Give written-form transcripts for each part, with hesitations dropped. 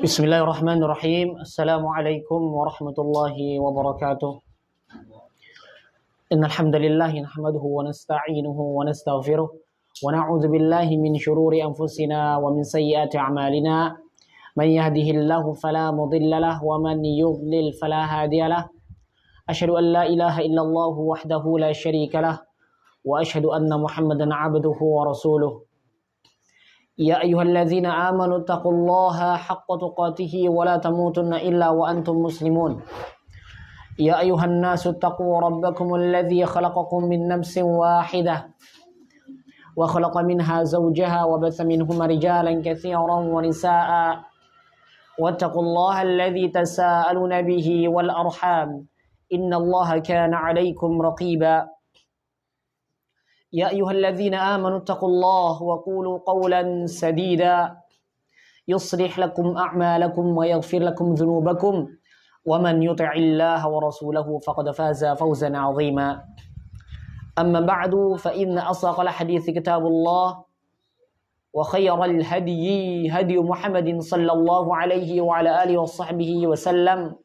Bismillahirrahmanirrahim. Assalamualaikum warahmatullahi wabarakatuh. Innal hamdalillah nahmaduhu wa nasta'inuhu wa nastaghfiruh wa na'udzu billahi min shururi anfusina wa min sayyiati a'malina. Man yahdihillahu fala mudilla lahu wa man yudlil fala hadiya lahu. Asyhadu an la ilaha illallah wahdahu la syarika lahu wa asyhadu anna Muhammadan 'abduhu wa rasuluh. Ya ayyuhalladzina amanu taqullaha haqqa tuqatih wa la tamutunna illa wa antum muslimun. Ya ayyuhan nasu taqu rabbakumul ladzi khalaqakum min nafsin wahidah wa khalaqa minha zawjaha wa batha minhuma rijalan katsiran wa nisaa'a wattaqullaha alladzi tasaaluna bihi wal arham innallaha kana 'alaykum raqiba. Ya ayyuhalladzina amanu taqullaha wa qulu qawlan sadida yuslih lakum a'malakum wa yaghfir lakum dhunubakum wa man yuti'illaha wa rasulahu faqad faza fawzan 'azima. Amma ba'du fa inna asdaqal hadithi kitabullah wa khayral hadyi hadyu Muhammadin sallallahu alaihi wa ala alihi wa sahbihi wa sallam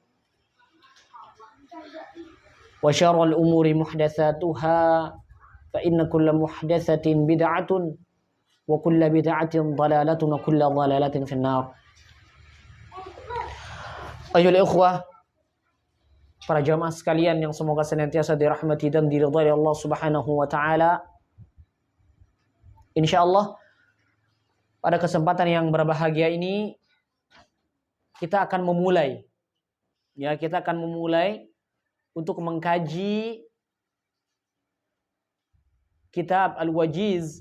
wa syarrul umuri muhdatsatuha fa inna kulla muhdatsatin bid'atun wa kulla bid'atin dhalalatun wa kulla dhalalatin finnar. Ayyuhal ikhwah, para jamaah sekalian yang semoga senantiasa dirahmati dan diridhai Allah Subhanahu wa taala. Insyaallah pada kesempatan yang berbahagia ini kita akan memulai untuk mengkaji kitab Al-Wajiz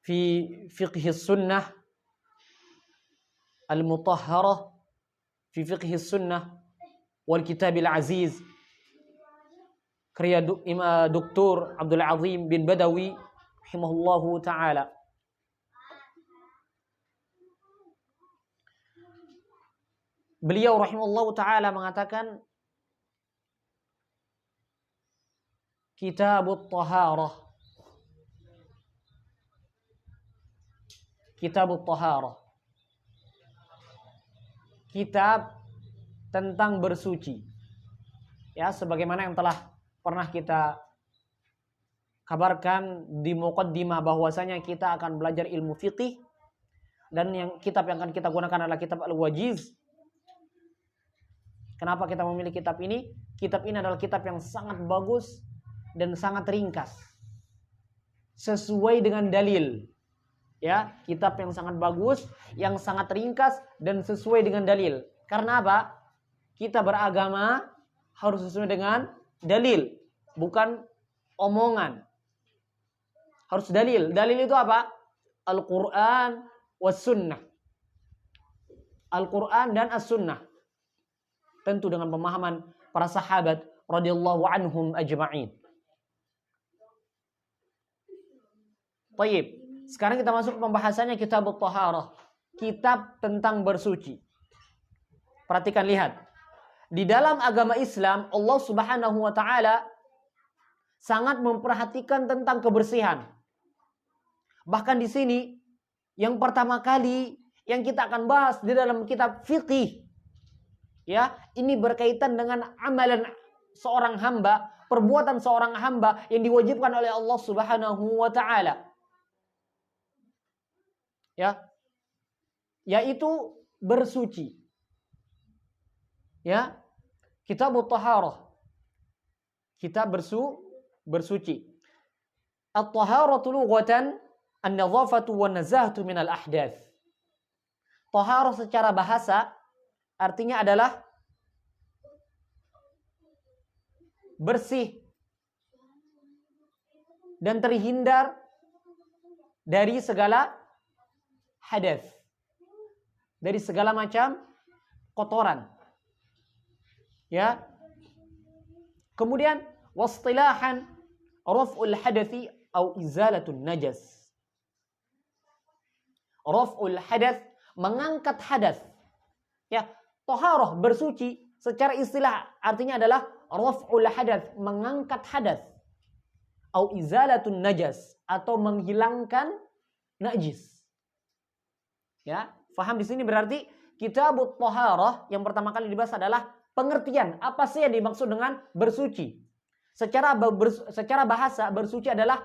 fi fiqh sunnah Al-Mutahharah fi fiqh sunnah wal kitab al-aziz karya Dr. Abdul Azim bin Badawi rahimahullahu taala. Beliau rahimahullahu taala mengatakan Kitabut Taharah. Kitabut Taharah. Kitab tentang bersuci. Ya, sebagaimana yang telah pernah kita kabarkan di muqaddimah bahwasanya kita akan belajar ilmu fiqih dan kitab yang akan kita gunakan adalah kitab Al-Wajiz. Kenapa kita memilih kitab ini? Kitab ini adalah kitab yang sangat bagus dan sangat ringkas sesuai dengan dalil. Ya, kitab yang sangat bagus, yang sangat ringkas dan sesuai dengan dalil. Karena apa? Kita beragama harus sesuai dengan dalil, bukan omongan. Harus dalil. Dalil itu apa? Al-Qur'an was sunnah. Al-Qur'an dan as-sunnah. Tentu dengan pemahaman para sahabat radhiyallahu anhum ajma'in. Baik, sekarang kita masuk pembahasannya Kitabut Taharah, kitab tentang bersuci. Perhatikan, lihat. Di dalam agama Islam, Allah Subhanahu wa taala sangat memperhatikan tentang kebersihan. Bahkan di sini yang pertama kali yang kita akan bahas di dalam kitab fikih, ya, ini berkaitan dengan amalan seorang hamba, perbuatan seorang hamba yang diwajibkan oleh Allah Subhanahu wa taala. Ya, yaitu bersuci. Ya, Kitabut Taharah, kitab bersuci. At-taharatu lughatan an-nadhafatu wan-nazahatu minal ahdath. Taharah secara bahasa artinya adalah bersih dan terhindar dari segala hadas, dari segala macam kotoran. Ya. Kemudian wastilahan raf'ul hadathi au izalatun najas. Raf'ul hadath, mengangkat hadas. Ya, taharah bersuci secara istilah artinya adalah raf'ul hadath, mengangkat hadas. Au izalatun najas, atau menghilangkan najis. Ya, faham di sini berarti Kitabut Thaharah yang pertama kali dibahas adalah pengertian apa sih yang dimaksud dengan bersuci. Secara bahasa bersuci adalah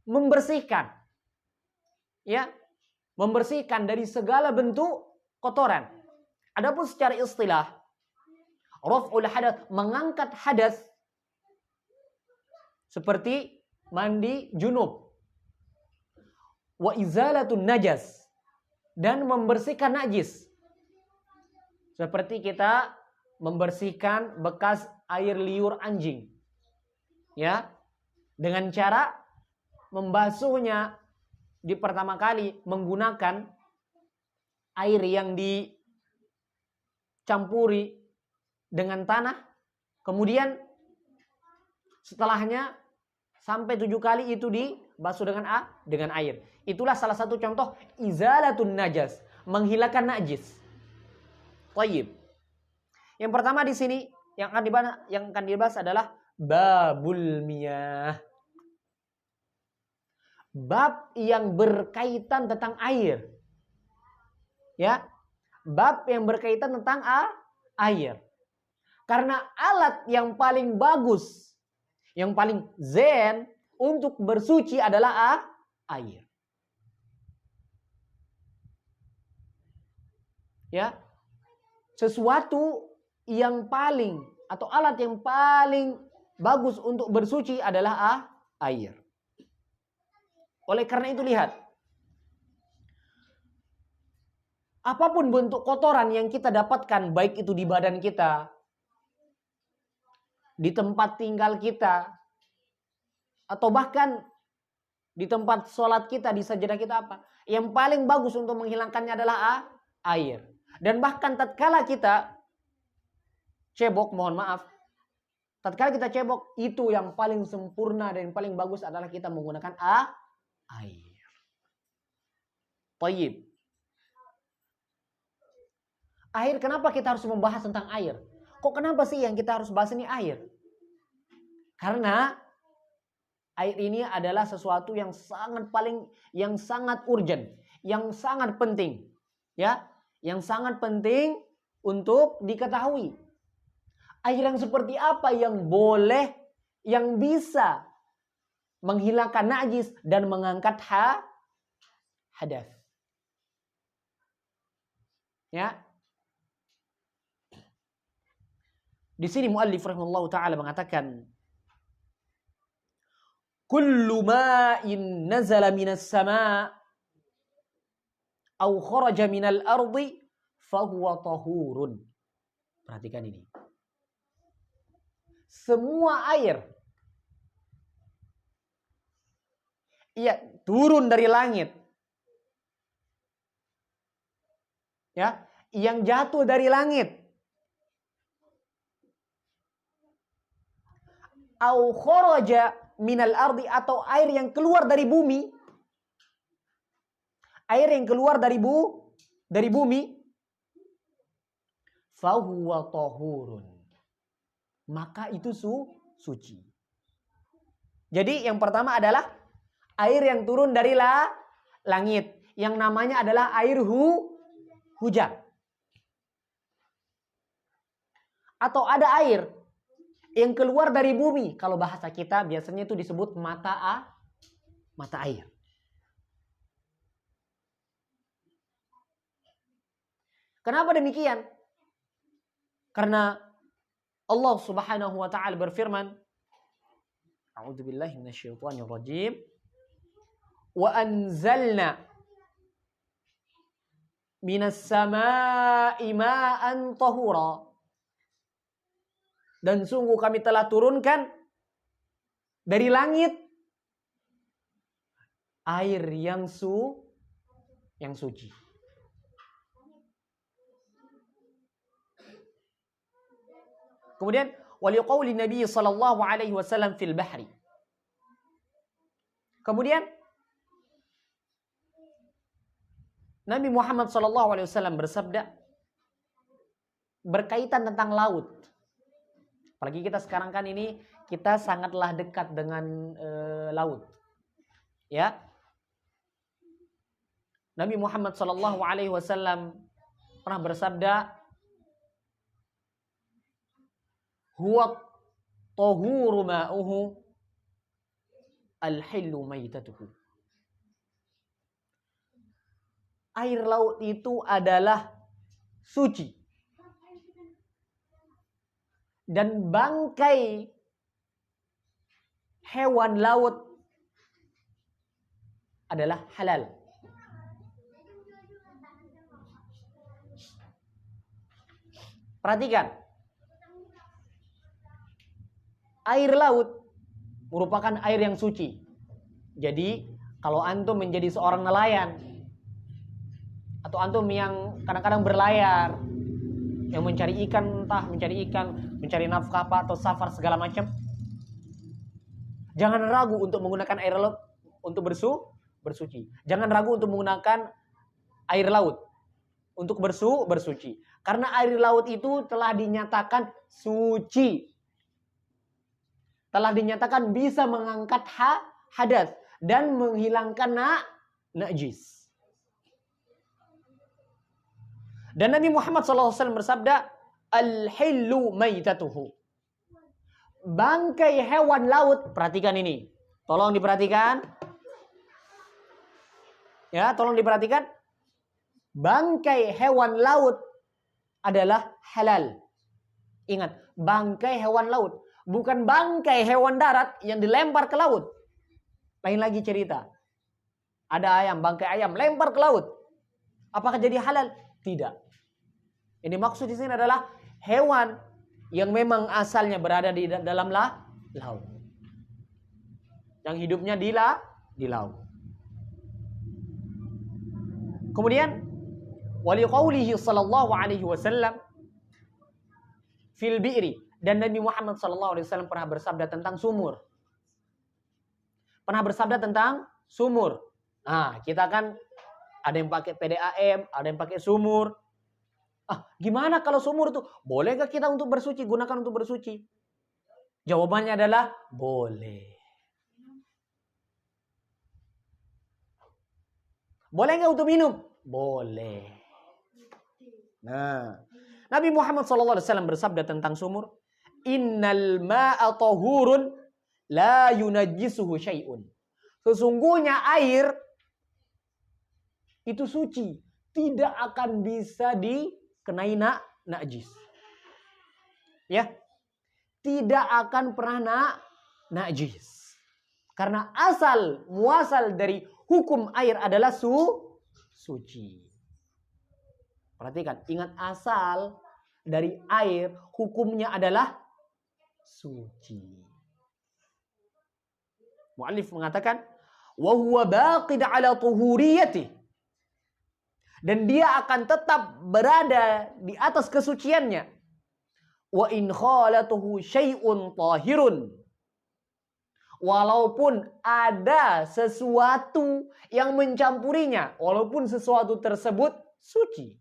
membersihkan. Ya, membersihkan dari segala bentuk kotoran. Adapun secara istilah raf'ul hadath, mengangkat hadas seperti mandi junub. Wa izalatun najas, dan membersihkan najis. Seperti kita membersihkan bekas air liur anjing. Ya, dengan cara membasuhnya di pertama kali menggunakan air yang dicampuri dengan tanah, kemudian setelahnya sampai 7 kali itu dibasuh dengan air. Itulah salah satu contoh izalatun najas, menghilangkan najis. Thayyib. Yang pertama di sini yang akan dibahas adalah babul miyah. Bab yang berkaitan tentang air. Ya. Bab yang berkaitan tentang air. Karena alat yang paling bagus, yang paling zen untuk bersuci adalah air. Ya. Sesuatu yang paling atau alat yang paling bagus untuk bersuci adalah air. Oleh karena itu lihat, apapun bentuk kotoran yang kita dapatkan, baik itu di badan kita, di tempat tinggal kita, atau bahkan di tempat sholat kita, di sajadah kita, apa yang paling bagus untuk menghilangkannya adalah air. Dan bahkan tatkala kita cebok, mohon maaf, tatkala kita cebok, itu yang paling sempurna dan yang paling bagus adalah kita menggunakan air. Thayyib. Air, kenapa kita harus membahas tentang air? Kok kenapa sih yang kita harus bahas ini air? Karena air ini adalah sesuatu yang sangat urgent, yang sangat penting, ya, yang sangat penting untuk diketahui. Air yang seperti apa yang boleh, yang bisa menghilangkan najis dan mengangkat hadas. Ya. Di sini muallif rahimahullahu taala mengatakan, kullu ma'in nazala minas sama' aw kharaja minal ardi fahuwa tahurun. Perhatikan ini. Semua air turun dari langit, ya, yang jatuh dari langit, au kharaja minal ardi, atau air yang keluar dari bumi, air yang keluar dari bumi, fahuwa tahurun, maka itu suci. Jadi yang pertama adalah air yang turun dari langit, yang namanya adalah air hujan. Atau ada air yang keluar dari bumi, kalau bahasa kita biasanya itu disebut mata air. Kenapa demikian? Karena Allah Subhanahu wa taala berfirman, A'udzubillahi minasyaitonirrajim. Wa anzalna minas sama'i ma'an tahura. Dan sungguh kami telah turunkan dari langit air yang suci. Kemudian waliqauli Nabi sallallahu alaihi wasallam fil bahri. Kemudian Nabi Muhammad sallallahu alaihi wasallam bersabda berkaitan tentang laut. Apalagi kita sekarang kan ini kita sangatlah dekat dengan laut. Ya. Nabi Muhammad sallallahu alaihi wasallam pernah bersabda, "Huwa tahuru ma'uhu al-hillu maitatuhu." Air laut itu adalah suci. Dan bangkai hewan laut adalah halal. Perhatikan. Air laut merupakan air yang suci. Jadi, kalau antum menjadi seorang nelayan atau antum yang kadang-kadang berlayar, yang mencari ikan, entah mencari ikan, mencari nafkah apa, atau safar segala macam, jangan ragu untuk menggunakan air laut untuk bersuci. Jangan ragu untuk menggunakan air laut untuk bersuci. Karena air laut itu telah dinyatakan suci. Telah dinyatakan bisa mengangkat hadas dan menghilangkan najis. Dan Nabi Muhammad SAW bersabda, "Al-hillu maitatuhu." Bangkai hewan laut, perhatikan ini. Tolong diperhatikan. Ya, tolong diperhatikan. Bangkai hewan laut adalah halal. Ingat, bangkai hewan laut. Bukan bangkai hewan darat yang dilempar ke laut. Lain lagi cerita. Ada ayam, bangkai ayam, lempar ke laut. Apakah jadi halal? Tidak. Ini maksud di sini adalah hewan yang memang asalnya berada di dalam laut. Yang hidupnya di laut. Kemudian, waliqaulihi sallallahu alaihi wasallam fil bi'ri, dan Nabi Muhammad sallallahu alaihi wasallam pernah bersabda tentang sumur. Pernah bersabda tentang sumur. Nah, kita kan ada yang pakai PDAM, ada yang pakai sumur. Gimana kalau sumur itu? Bolehkah kita untuk bersuci? Gunakan untuk bersuci? Jawabannya adalah boleh. Boleh nggak untuk minum? Boleh. Nah, Nabi Muhammad SAW bersabda tentang sumur, "Innal ma'a tahurun la yunajjisuhu syai'un." Sesungguhnya air itu suci, tidak akan bisa dikenai najis. Ya. Tidak akan pernah najis. Karena asal muasal dari hukum air adalah suci. Perhatikan, ingat asal dari air hukumnya adalah suci. Mu'allif mengatakan, wa huwa baqid ala tuhuriyati. Dan dia akan tetap berada di atas kesuciannya. Wa in khalatuhu syai'un tahirun. Walaupun ada sesuatu yang mencampurinya, walaupun sesuatu tersebut suci.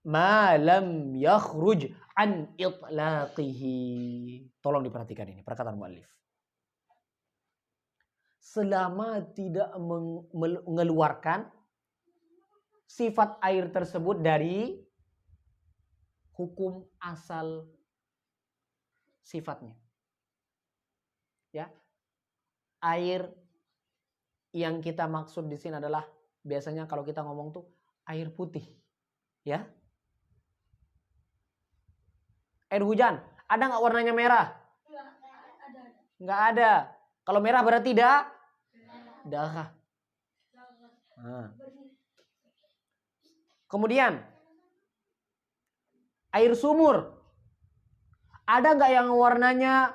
Ma lam yakhruj an itlaqihi. Tolong diperhatikan ini perkataan muallif. Selama tidak mengeluarkan sifat air tersebut dari hukum asal sifatnya. Ya. Air yang kita maksud di sini adalah biasanya kalau kita ngomong tuh air putih. Ya. Air hujan, ada nggak warnanya merah? Nggak ada. Kalau merah berarti darah. Nah. Kemudian air sumur, ada nggak yang warnanya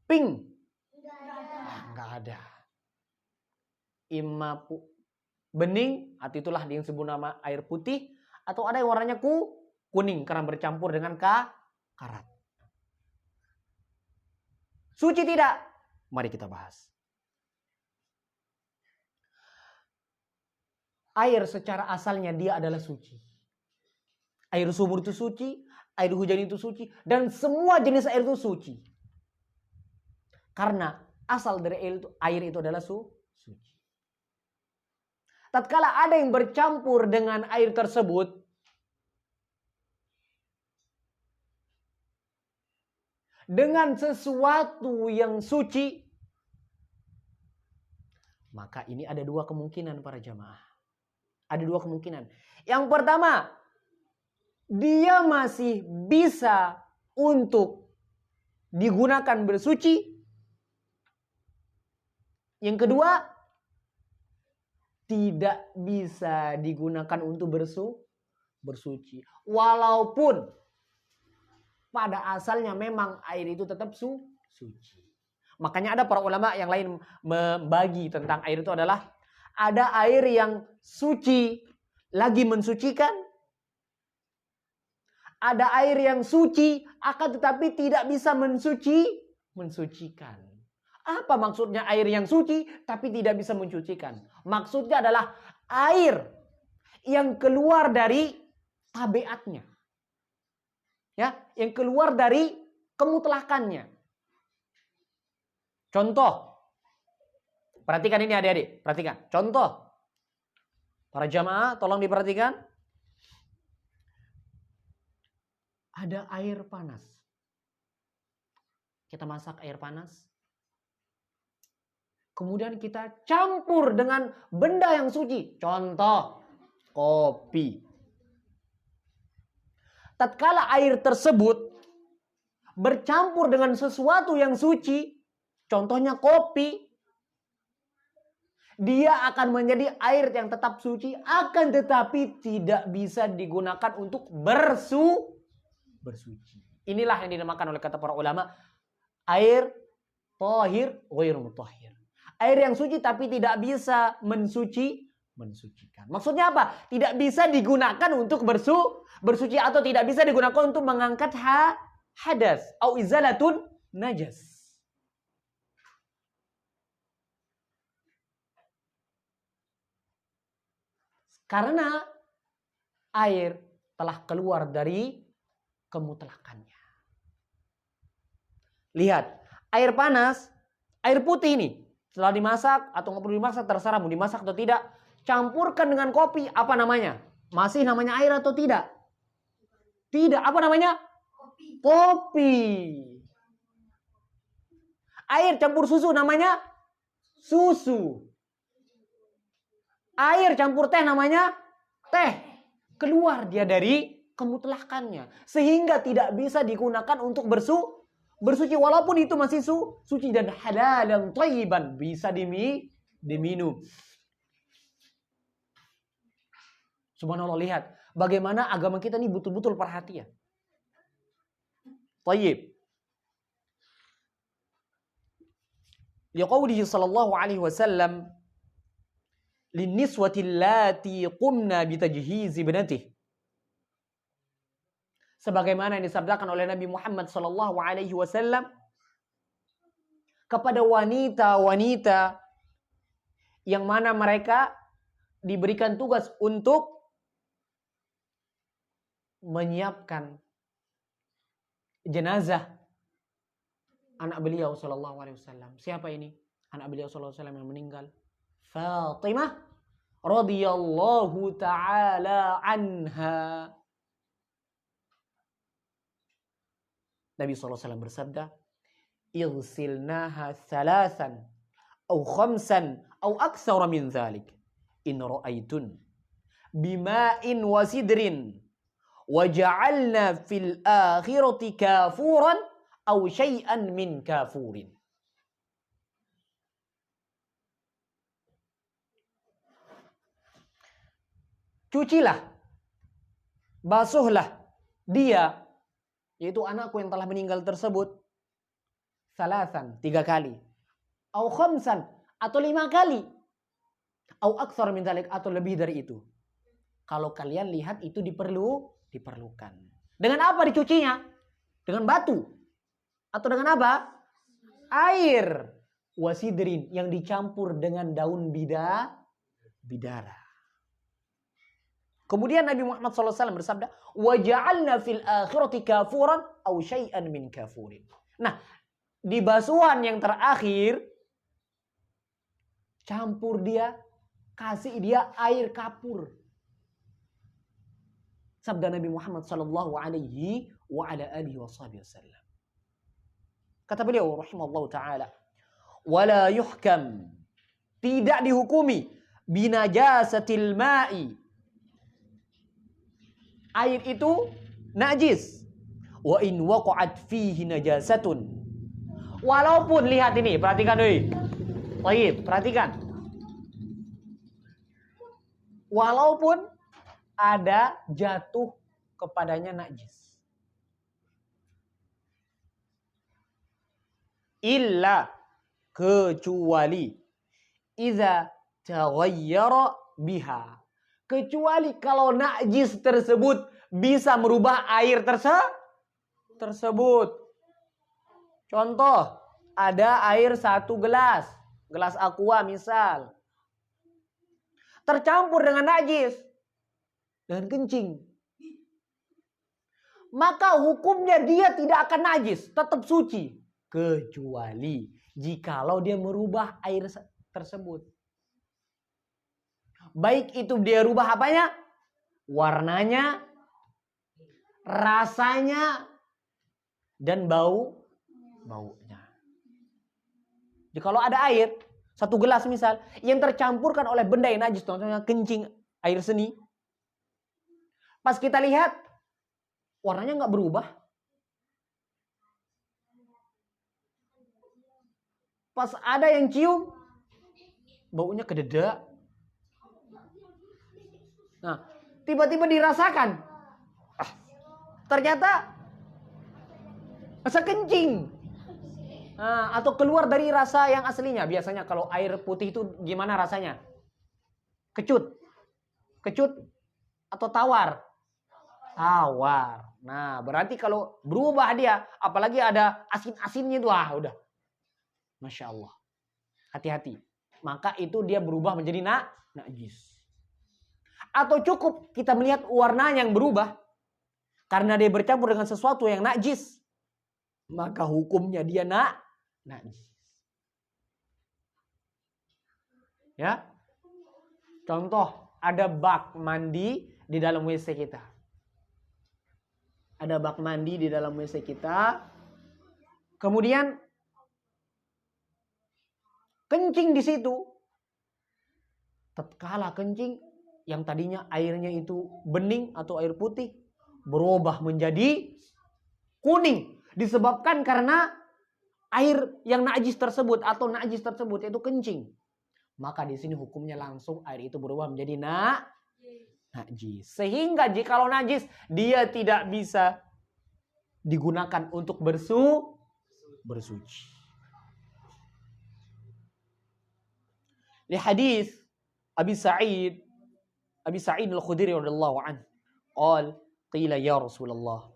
pink? Nggak ada. Imma bening, atau itulah yang disebut nama air putih, atau ada yang warnanya kuning karena bercampur dengan karat. Suci tidak? Mari kita bahas. Air secara asalnya dia adalah suci. Air sumur itu suci, air hujan itu suci, dan semua jenis air itu suci. Karena asal dari air itu adalah suci. tatkala ada yang bercampur dengan air tersebut, dengan sesuatu yang suci, maka ini ada dua kemungkinan para jamaah. Ada dua kemungkinan. Yang pertama, dia masih bisa untuk digunakan bersuci. Yang kedua, tidak bisa digunakan untuk bersuci. Walaupun pada asalnya memang air itu tetap suci. Makanya ada para ulama yang lain membagi tentang air itu adalah ada air yang suci lagi mensucikan, ada air yang suci akan tetapi tidak bisa mensucikan. Apa maksudnya air yang suci tapi tidak bisa mensucikan? Maksudnya adalah air yang keluar dari tabiatnya. Ya, yang keluar dari kemutlakannya. Contoh. Perhatikan ini adik-adik, perhatikan. Contoh. Para jamaah tolong diperhatikan. Ada air panas. Kita masak air panas. Kemudian kita campur dengan benda yang suci. Contoh, kopi. Tatkala air tersebut bercampur dengan sesuatu yang suci, contohnya kopi, dia akan menjadi air yang tetap suci, akan tetapi tidak bisa digunakan untuk bersuci. Inilah yang dinamakan oleh kata para ulama, air thahir ghairu mutahhir. Air yang suci tapi tidak bisa mensucikan. Maksudnya apa? Tidak bisa digunakan untuk bersuci atau tidak bisa digunakan untuk mengangkat hadas atau izalatun najas. Karena air telah keluar dari kemutlakannya. Lihat, air panas, air putih ini setelah dimasak atau nggak perlu dimasak, terserah mau dimasak atau tidak, campurkan dengan kopi, apa namanya? Masih namanya air atau tidak? Tidak, apa namanya? Kopi. Air campur susu namanya susu. Air campur teh namanya teh. Keluar dia dari kemutlakannya. Sehingga tidak bisa digunakan untuk bersuci. Walaupun itu masih suci dan halal dan thayyiban. Bisa diminum. Subhanallah, lihat. Bagaimana agama kita ini betul-betul perhatian. Thayyib. Liqaulihi sallallahu alaihi wasallam linniswati allati qumna bitajhizi ibnatihi. Sebagaimana yang disabdakan oleh Nabi Muhammad sallallahu alaihi wasallam kepada wanita-wanita yang mana mereka diberikan tugas untuk menyiapkan jenazah anak beliau sallallahu alaihi wasallam. Siapa ini? Anak beliau sallallahu alaihi wasallam yang meninggal. Fatimah radhiyallahu taala anha. Nabi sallallahu alaihi wasallam bersabda, "Ighsilnaha thalathan aw khamsan aw aktsara min dzalik in ra'aitun bima'in wa sidrin wa ja'alna fil akhirati kafuran aw syai'an min kafurin." Cucilah, basuhlah dia, yaitu anakku yang telah meninggal tersebut, salasan, 3 kali, au khamsan, atau 5 kali, au aktsar min dzalik, atau lebih dari itu. Kalau kalian lihat itu diperlukan. Dengan apa dicucinya? Dengan batu. Atau dengan apa? Air. Wasidrin, yang dicampur dengan daun bidara. Kemudian Nabi Muhammad SAW bersabda, وَجَعَلْنَا فِي الْآخِرَةِ كَافُورًا أَوْ شَيْئًا مِنْ كَافُورٍ. Nah, di basuhan yang terakhir, campur dia kasih dia air kapur. Sabda Nabi Muhammad sallallahu alaihi wa ala alihi wasallam. Kata beliau rahimallahu taala, wala yuhkam, tidak dihukumi binajasatil ma'i, air itu najis, wa in waqa'at fihi najasatun, walaupun, lihat ini, perhatikan doi. Baik, perhatikan. Walaupun ada jatuh kepadanya najis. Illa, kecuali, iza taghayyara biha, kecuali kalau najis tersebut bisa merubah air tersebut. Contoh, ada air 1 gelas aqua misal, tercampur dengan najis, dengan kencing. Maka hukumnya dia tidak akan najis, tetap suci. Kecuali jikalau dia merubah air tersebut. Baik itu dia rubah apanya? Warnanya, rasanya, dan baunya. Jadi kalau ada air, 1 gelas misal, yang tercampurkan oleh benda yang najis, contohnya kencing, air seni. Pas kita lihat, warnanya nggak berubah. Pas ada yang cium, baunya kededak. Nah, tiba-tiba dirasakan, ternyata rasa kencing. Nah, atau keluar dari rasa yang aslinya. Biasanya kalau air putih itu gimana rasanya? Kecut atau tawar? Tawar. Nah, berarti kalau berubah dia, apalagi ada asin-asinnya itu, udah. Masya Allah. Hati-hati. Maka itu dia berubah menjadi najis. Atau cukup kita melihat warna yang berubah karena dia bercampur dengan sesuatu yang najis, maka hukumnya dia najis. Ya. Contoh, ada bak mandi di dalam WC kita. Ada bak mandi di dalam WC kita. Kemudian kencing di situ. Tatkala kencing, yang tadinya airnya itu bening atau air putih berubah menjadi kuning, disebabkan karena air yang najis tersebut atau najis tersebut yaitu kencing. Maka di sini hukumnya langsung air itu berubah menjadi najis. Sehingga jikalau najis, dia tidak bisa digunakan untuk bersuci. Li hadis Abi Sa'id Al-Khudri radhiyallahu anhu, qala qila ya Rasulullah,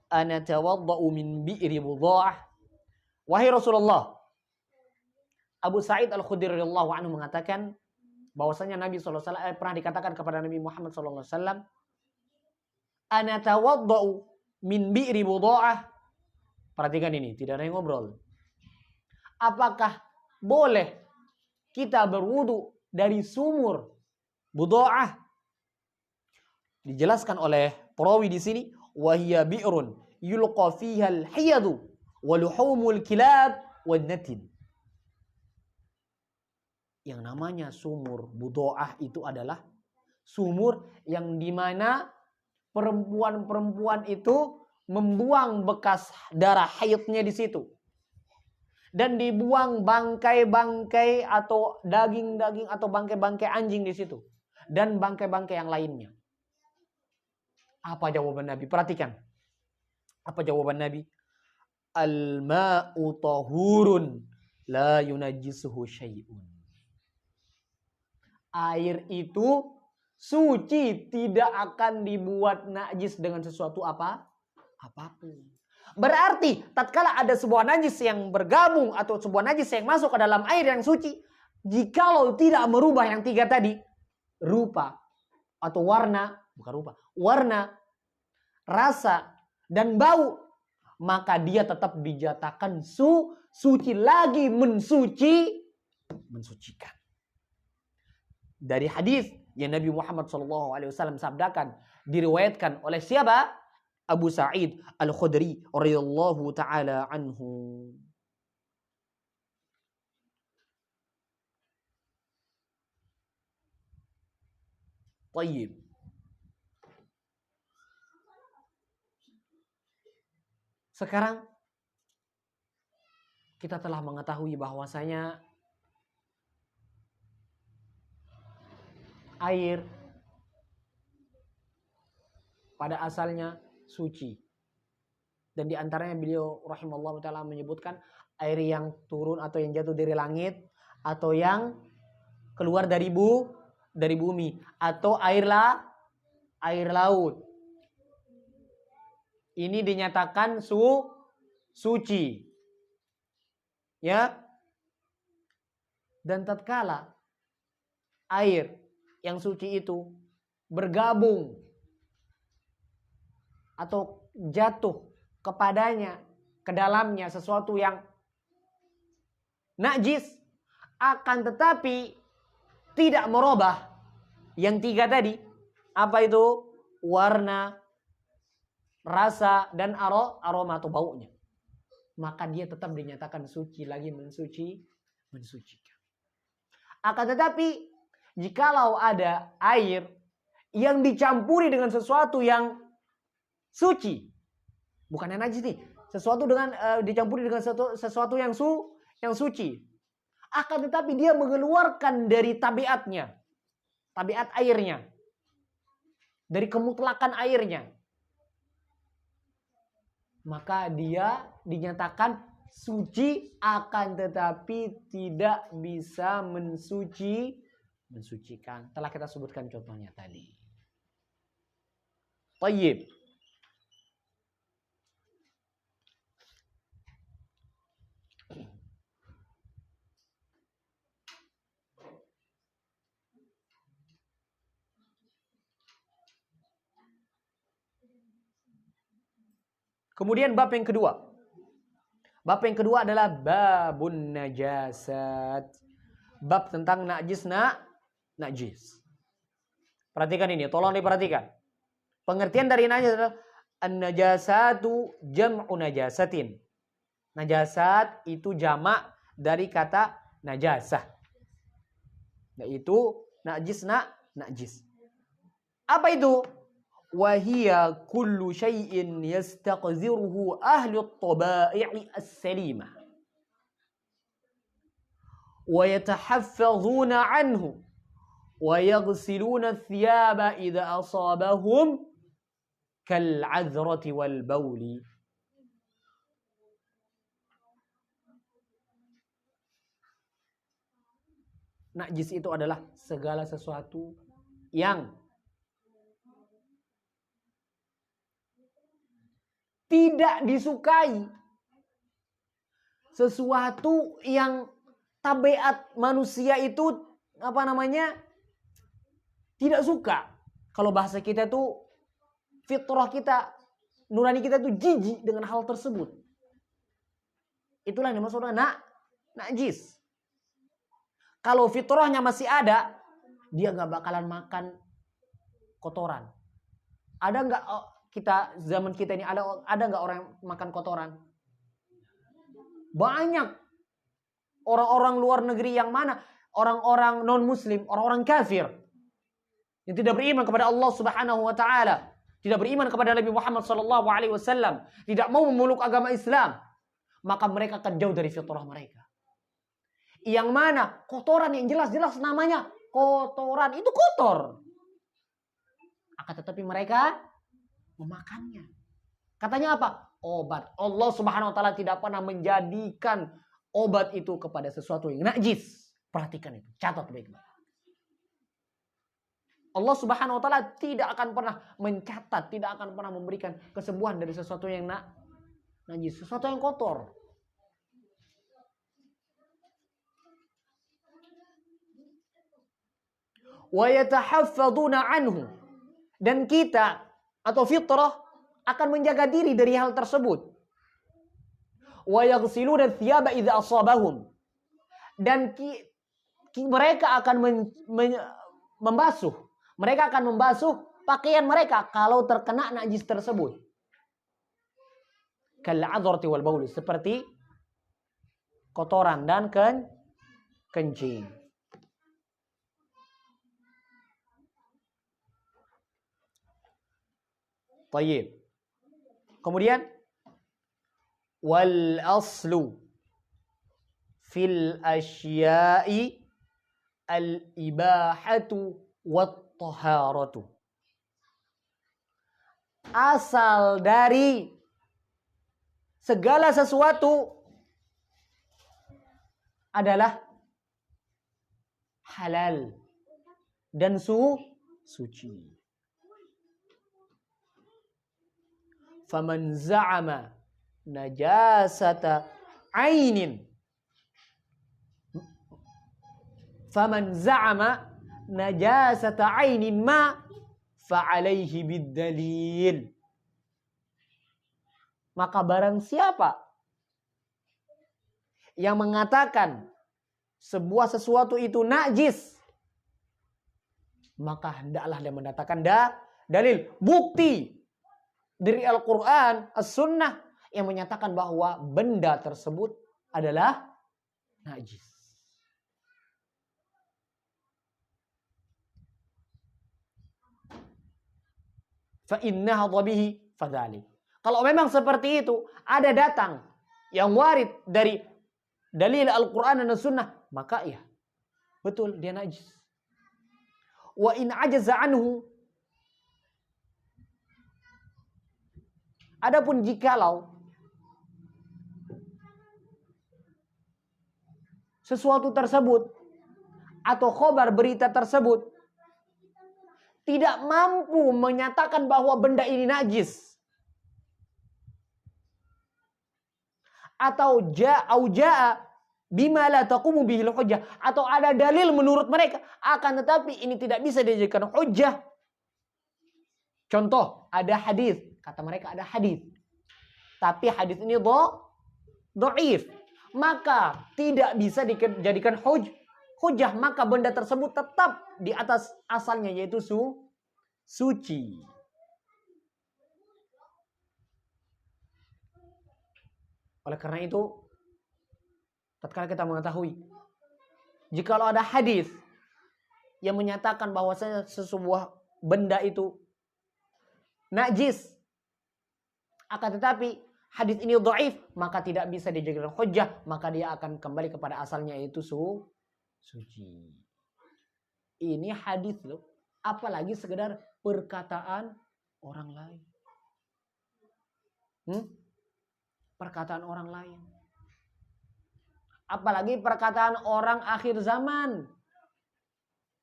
ana tawadda'u min bi'ri Budha'ah. Wahai Rasulullah, Abu Sa'id Al-Khudri radhiyallahu anhu mengatakan bahwasanya Nabi sallallahu alaihi wasallam pernah dikatakan kepada Nabi Muhammad sallallahu alaihi wasallam, ana tawadda'u min bi'ri Budha'ah. Perhatikan ini, tidak ada yang ngobrol. Apakah boleh kita berwudu dari sumur Budha'ah? Dijelaskan oleh perawi di sini, wa hiya bi'run yulqa fiha al-hiyadu wa luhumul kilab wan natin. Yang namanya sumur Budha'ah itu adalah sumur yang dimana perempuan-perempuan itu membuang bekas darah haidnya di situ. Dan dibuang bangkai-bangkai atau daging-daging atau bangkai-bangkai anjing di situ. Dan bangkai-bangkai yang lainnya. Apa jawaban Nabi? Perhatikan. Apa jawaban Nabi? Al-ma'u tahurun la yunajjisuhu syai'un. Air itu suci, tidak akan dibuat najis dengan sesuatu apapun. Berarti tatkala ada sebuah najis yang bergabung atau sebuah najis yang masuk ke dalam air yang suci, jikalau tidak merubah yang 3 tadi, rupa atau warna, bukan rupa, warna, rasa, dan bau, maka dia tetap dijatakan suci lagi, mensucikan. Dari hadis yang Nabi Muhammad SAW sabdakan, diriwayatkan oleh siapa? Abu Sa'id Al-Khudri radhiyallahu taala anhu. Tayyib. Sekarang kita telah mengetahui bahwasanya air pada asalnya suci. Dan di antaranya beliau rahimahullah ta'ala menyebutkan air yang turun atau yang jatuh dari langit, atau yang keluar dari bumi, atau air laut. Ini dinyatakan suci. Ya. Dan tatkala air yang suci itu bergabung atau jatuh kepadanya, ke dalamnya sesuatu yang najis, akan tetapi tidak merubah yang tiga tadi. Apa itu? Warna, rasa, dan aroma atau baunya. Maka dia tetap dinyatakan suci lagi, mensucikan. Akan tetapi jikalau ada air yang dicampuri dengan sesuatu yang suci, bukan yang najis nih, sesuatu dengan dicampuri dengan sesuatu yang suci, akan tetapi dia mengeluarkan dari tabiat airnya, dari kemutlakan airnya, maka dia dinyatakan suci, akan tetapi tidak bisa mensucikan. Telah kita sebutkan contohnya tadi. Tayyib. Kemudian bab yang kedua. Bab yang kedua adalah babun najasat. Bab tentang najis. Perhatikan ini, tolong diperhatikan. Pengertian dari najis adalah an-najasatu jam'u najasatin. Najasat itu jamak dari kata najasah, yaitu najis. Apa itu? Wahia kullu syai'in yastaqziruhu ahlu at-taba'i as-salimah wa yatahaffazuna anhu wa yaghsiluna ath-thiyaba idza asabahum kal-'adhrati wal-bawli. Najis itu adalah segala sesuatu yang tidak disukai, sesuatu yang tabiat manusia itu tidak suka. Kalau bahasa kita itu fitrah kita, nurani kita itu jijik dengan hal tersebut. Itulah yang dimaksud najis. Kalau fitrahnya masih ada, dia nggak bakalan makan kotoran. Ada nggak zaman kita ini ada nggak orang yang makan kotoran? Banyak. Orang-orang luar negeri yang mana? Orang-orang non-muslim, orang-orang kafir yang tidak beriman kepada Allah Subhanahu wa taala, tidak beriman kepada Nabi Muhammad sallallahu alaihi wasallam, tidak mau memeluk agama Islam, maka mereka akan jauh dari fitrah mereka. Yang mana kotoran yang jelas-jelas namanya kotoran, itu kotor. Akan tetapi mereka memakannya. Katanya apa? Obat. Allah Subhanahu wa taala tidak pernah menjadikan obat itu kepada sesuatu yang najis. Perhatikan itu, catat baik-baik. Allah Subhanahu wa taala tidak akan pernah mencatat, tidak akan pernah memberikan kesembuhan dari sesuatu yang najis, sesuatu yang kotor. Wa yatahaffaduna anhu, dan kita atau fitrah akan menjaga diri dari hal tersebut. Wa yaghsiluna thiyaba idza asabahum, dan mereka akan membasuh. Mereka akan membasuh pakaian mereka kalau terkena najis tersebut. Kal'adhrati wal bauli, seperti kotoran dan kencing. Tayyib. Kemudian wal aslu fil asya'i al ibahatu wat taharatu. Asal dari segala sesuatu adalah halal dan suci. Faman za'ama najasata ainin, faman za'ama najasata ainin ma fa'alaihi biddalil. Maka barang siapa yang mengatakan sebuah sesuatu itu najis, maka hendaklah dia mendatangkan dalil, bukti dari Al-Quran, As-Sunnah yang menyatakan bahwa benda tersebut adalah najis. Fa'innaha dhabihi fadhalik. Kalau memang seperti itu, ada datang yang warid dari dalil Al-Quran dan As-Sunnah, maka ya, betul dia najis. Wa in ajaza anhu, adapun jikalau sesuatu tersebut atau khobar berita tersebut tidak mampu menyatakan bahwa benda ini najis, atau jaa bima la taqumu bihil hujjah, atau ada dalil menurut mereka akan tetapi ini tidak bisa dijadikan hujjah. Contoh, ada hadis, kata mereka ada hadis, tapi hadis ini dhaif, maka tidak bisa dijadikan hujjah, maka benda tersebut tetap di atas asalnya, yaitu suci. Oleh karena itu, tatkala kita mengetahui jikalau ada hadis yang menyatakan bahwasanya sebuah benda itu najis, akan tetapi hadis ini dhaif, maka tidak bisa dijadikan hujjah, maka dia akan kembali kepada asalnya, yaitu suci. Ini hadis loh, apalagi sekedar perkataan orang lain. Perkataan orang lain. Apalagi perkataan orang akhir zaman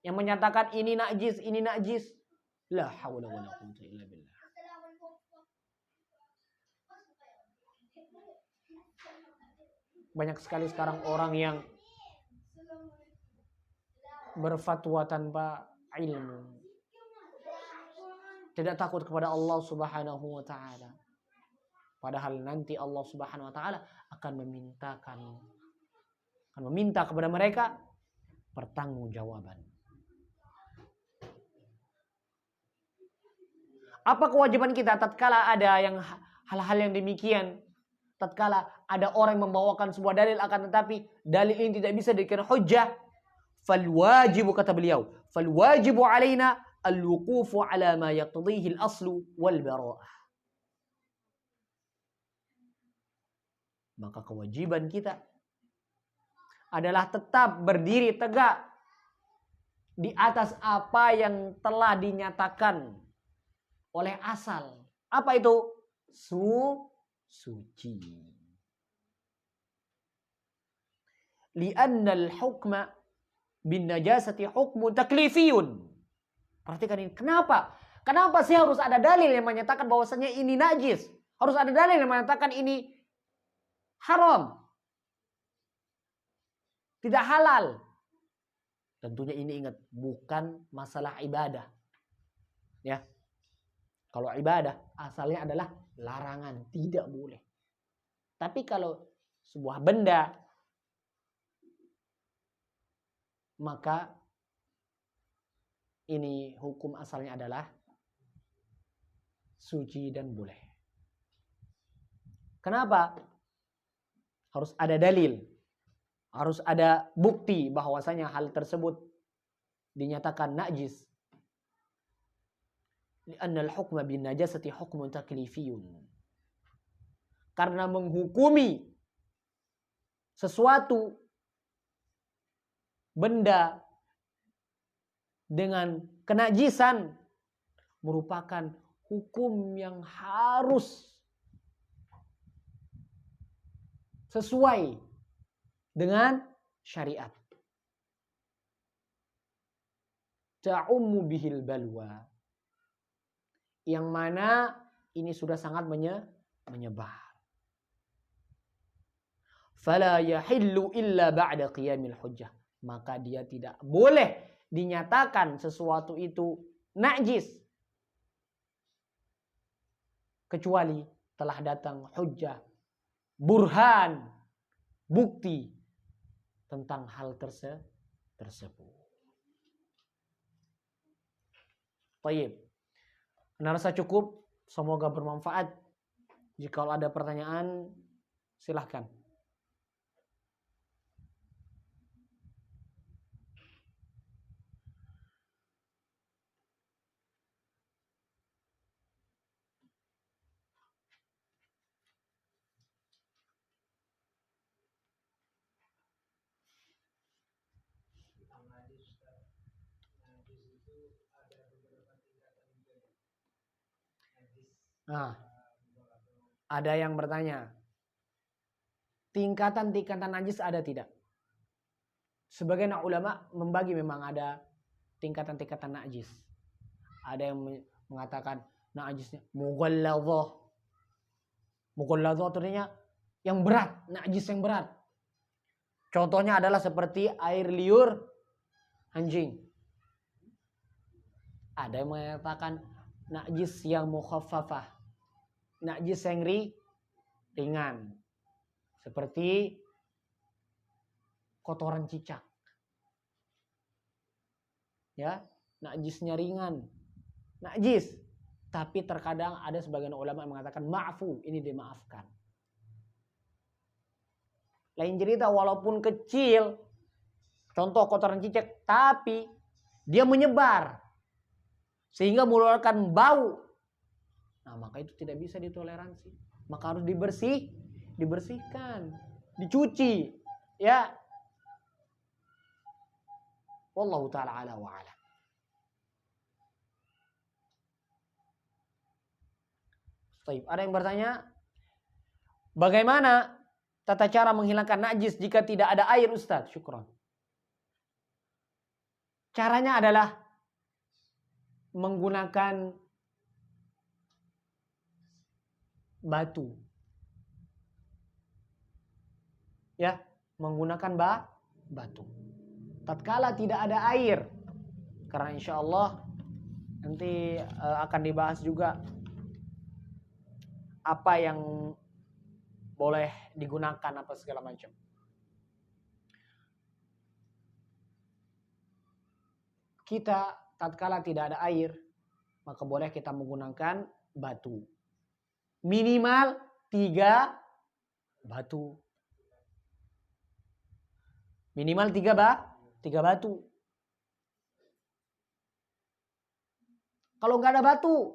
yang menyatakan ini najis, ini najis. La haula wala quwwata illa billah. Banyak sekali sekarang orang yang berfatwa tanpa ilmu, tidak takut kepada Allah Subhanahu wa taala. Padahal nanti Allah Subhanahu wa taala akan meminta kepada mereka pertanggungjawaban. Apa kewajiban kita tatkala ada yang hal-hal yang demikian? Tatkala ada orang yang membawakan sebuah dalil akan tetapi dalil ini tidak bisa dijadikan hujjah, fal wajibu, kata beliau, fal wajibu alaina al-wuqufu ala ma yaqdihi al-aslu wal bara'ah. Maka kewajiban kita adalah tetap berdiri tegak di atas apa yang telah dinyatakan oleh asal. Apa itu? Suci. Lianna al-hukma bin najasati hukmu taklifiyun. Perhatikan ini. Kenapa? Kenapa sih harus ada dalil yang menyatakan bahwasanya ini najis? Harus ada dalil yang menyatakan ini haram, tidak halal. Tentunya ini, ingat, bukan masalah ibadah. Ya. Kalau ibadah asalnya adalah larangan, tidak boleh. Tapi kalau sebuah benda, maka ini hukum asalnya adalah suci dan boleh. Kenapa? Harus ada dalil. Harus ada bukti bahwasanya hal tersebut dinyatakan najis. Li'anna al-hukma bin najasati hukmun taklifiyun. Karena menghukumi sesuatu benda dengan kenajisan merupakan hukum yang harus sesuai dengan syariat. Ta'ummu bihil balwa. Yang mana ini sudah sangat menyebar. Fala yahillu illa ba'da qiyamil hujjah. Maka dia tidak boleh dinyatakan sesuatu itu najis kecuali telah datang hujjah, burhan, bukti tentang hal tersebut. Baik. Saya rasa cukup. Semoga bermanfaat. Jika ada pertanyaan, silahkan. Nah, ada yang bertanya, tingkatan-tingkatan najis ada tidak? Sebagian ulama membagi memang ada tingkatan-tingkatan najis. Ada yang mengatakan najisnya mughalladhah. Mughalladhah artinya yang berat, najis yang berat. Contohnya adalah seperti air liur anjing. Ada yang mengatakan najis yang mukhaffafah. Najis yang ringan. Seperti kotoran cicak. Ya, najisnya ringan. Najis. Tapi terkadang ada sebagian ulama yang mengatakan ma'fu, ini dimaafkan. Lain cerita walaupun kecil, contoh kotoran cicak, tapi dia menyebar sehingga mengeluarkan bau. Nah, maka itu tidak bisa ditoleransi. Maka harus dibersihkan, dicuci, ya. Wallahu taala ala wa ala. Baik, ada yang bertanya, bagaimana tata cara menghilangkan najis jika tidak ada air, Ustaz? Syukran. Caranya adalah menggunakan batu. Ya, menggunakan batu. Tatkala tidak ada air, karena insya Allah nanti akan dibahas juga apa yang boleh digunakan, apa segala macam. Kita tatkala tidak ada air, maka boleh kita menggunakan batu. Minimal 3 batu. Minimal 3 batu. Kalau nggak ada batu,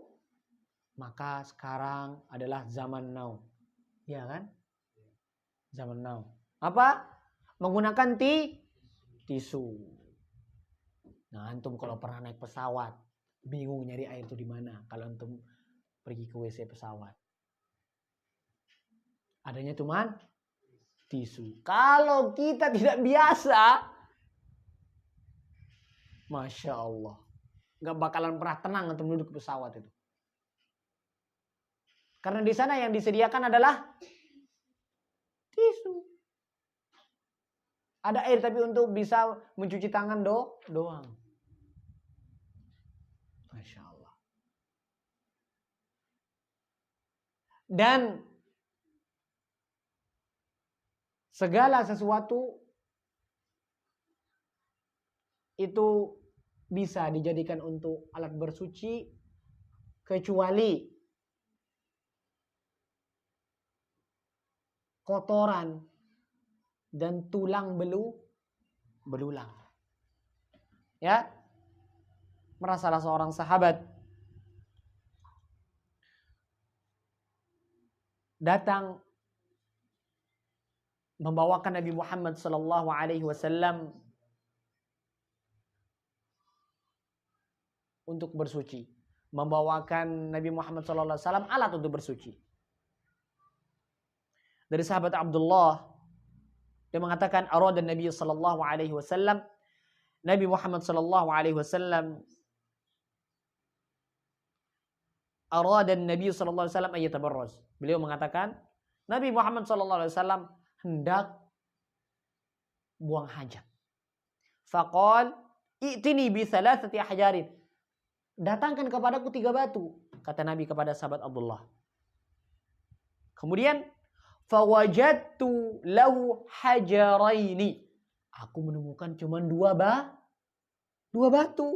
maka sekarang adalah zaman now. Ya kan? Zaman now. Apa? Menggunakan tisu. Nah, antum kalau pernah naik pesawat, bingung nyari air itu di mana kalau antum pergi ke WC pesawat. Adanya cuman tisu. Kalau kita tidak biasa, Masya Allah, nggak bakalan pernah tenang untuk duduk di pesawat itu. Karena di sana yang disediakan adalah tisu. Ada air tapi untuk bisa mencuci tangan doang. Masya Allah. Dan segala sesuatu itu bisa dijadikan untuk alat bersuci kecuali kotoran dan tulang belulang. Ya, merasalah seorang sahabat datang membawakan Nabi Muhammad sallallahu alaihi wasallam untuk bersuci, membawakan Nabi Muhammad sallallahu alaihi wasallam alat untuk bersuci. Dari sahabat Abdullah, dia mengatakan arada Nabi sallallahu alaihi wasallam, Nabi Muhammad sallallahu alaihi wasallam arada Nabi sallallahu alaihi wasallam ayatabarraz. Beliau mengatakan Nabi Muhammad sallallahu alaihi wasallam hendak buang hajat. Faqal i'tini bi thalathati ahjarin. Datangkan kepadaku 3 batu, kata Nabi kepada sahabat Abdullah. Kemudian fawajadtu lahu hajaraini. Aku menemukan cuma 2 batu.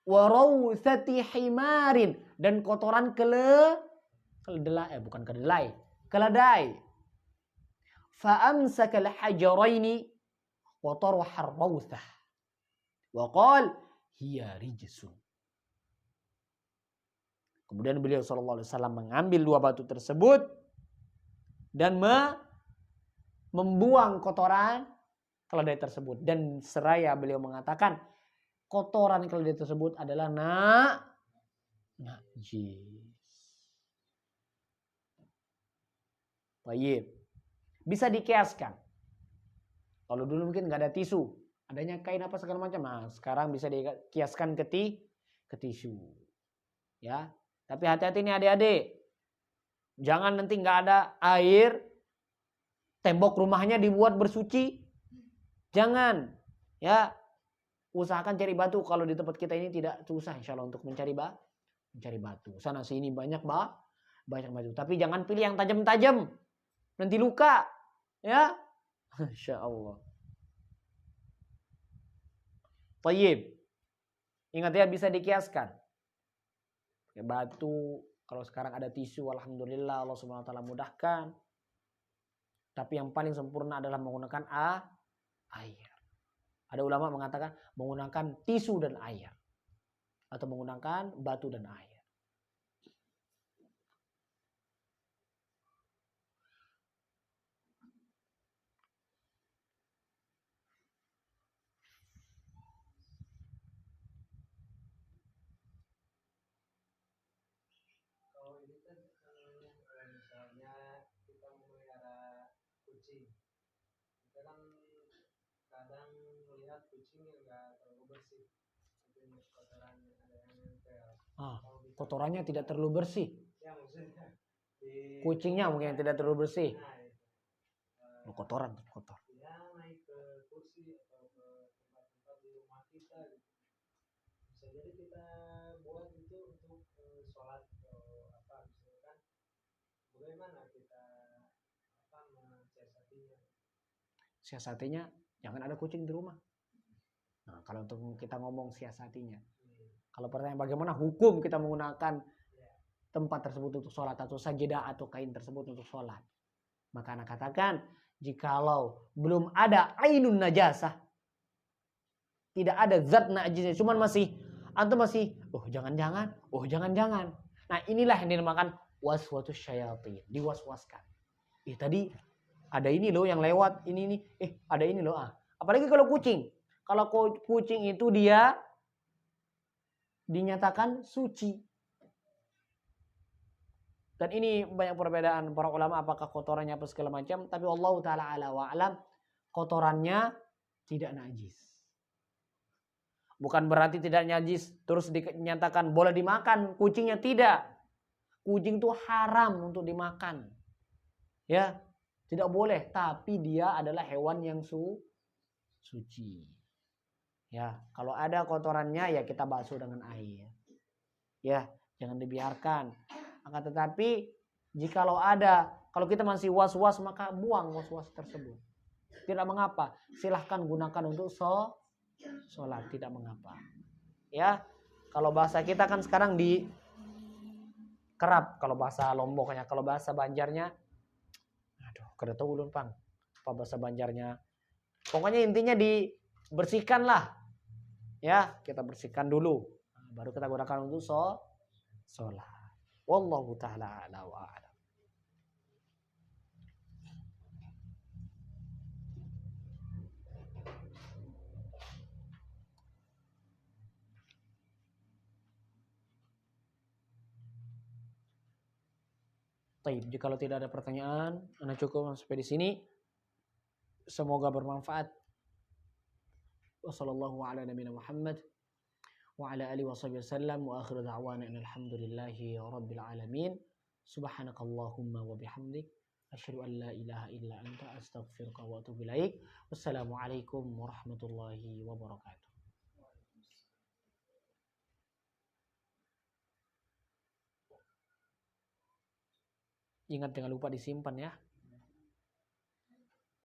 Wa rawthati himarin, dan kotoran keledai. Fa amsaka al-hajaraini wa tarwaha ar-rawthah. Wa qala hiya rijsun. Kemudian beliau sallallahu alaihi wasallam mengambil 2 batu tersebut dan membuang kotoran keledai tersebut, dan seraya beliau mengatakan kotoran keledai tersebut adalah najis. Baik. Bisa dikiaskan. Kalau dulu mungkin nggak ada tisu, adanya kain apa segala macam. Nah, sekarang bisa dikiaskan ke tisu. Ya. Tapi hati-hati nih adik-adik. Jangan nanti nggak ada air, tembok rumahnya dibuat bersuci. Jangan. Ya. Usahakan cari batu. Kalau di tempat kita ini tidak susah insya Allah untuk mencari batu. Sana sini banyak batu. Tapi jangan pilih yang tajam-tajam. Nanti luka. Ya. Insya Allah. Tayyib. Ingat ya, bisa dikiaskan. Pakai batu. Kalau sekarang ada tisu, alhamdulillah Allah Subhanahu wa taala mudahkan. Tapi yang paling sempurna adalah menggunakan air. Ada ulama mengatakan menggunakan tisu dan air. Atau menggunakan batu dan air. Kalau ini kan misalnya kita memelihara kucing, kita kan kadang melihat kucing yang nggak terlalu bersih, mungkin kotoran ada yang nempel. Kotorannya tidak terlalu bersih. Ya maksudnya kucingnya mungkin yang tidak terlalu bersih. Kotor. Ya naik ke kursi atau ke tempat-tempat di rumah kita gitu. Bisa jadi kita buat itu untuk sholat atau apa misalkan. Bagaimana kita mensiasatinya? Siasatinya jangan ada kucing di rumah. Nah, kalau untuk kita ngomong siasatinya. Kalau pertanyaan bagaimana hukum kita menggunakan tempat tersebut untuk sholat atau sajadah atau kain tersebut untuk sholat. Maka anak katakan, jikalau belum ada ainun najasah, tidak ada zat najisnya, cuman antum masih, jangan. Nah, inilah yang dinamakan waswatus syayatin, diwaswaskan. Tadi ada ini loh yang lewat, ini ada ini loh. Apalagi kalau kucing. Kalau kucing itu dia dinyatakan suci. Dan ini banyak perbedaan para ulama apakah kotorannya apa segala macam, tapi Allah taala ala wa alam kotorannya tidak najis. Bukan berarti tidak najis terus dinyatakan boleh dimakan kucingnya, tidak. Kucing itu haram untuk dimakan. Ya, tidak boleh, tapi dia adalah hewan yang suci. Ya, kalau ada kotorannya ya kita basuh dengan air. Ya, jangan dibiarkan. Akan tetapi jikalau kalau kita masih was-was, maka buang was-was tersebut. Tidak mengapa, silahkan gunakan untuk sholat, tidak mengapa. Ya, kalau bahasa kita kan sekarang di kerap, kalau bahasa Lomboknya, kalau bahasa Banjarnya, aduh, kada tahu ulun pang. Apa bahasa Banjarnya? Pokoknya intinya dibersihkan lah. Ya, kita bersihkan dulu. Baru kita gunakan untuk sholat. Wallahu ta'ala a'la wa a'lam. Taib, jika tidak ada pertanyaan, Anda cukup sampai di sini. Semoga bermanfaat. Wassallallahu ala nabiyina Muhammad wa ala alihi wasallam wa akhiru da'wana alhamdulillahi rabbil alamin. Subhanakallahumma wa bihamdik asyhadu an la ilaha illa anta astaghfiruka wa atubu ilaik. Wassalamualaikum warahmatullahi wabarakatuh. Ingat jangan lupa disimpan ya.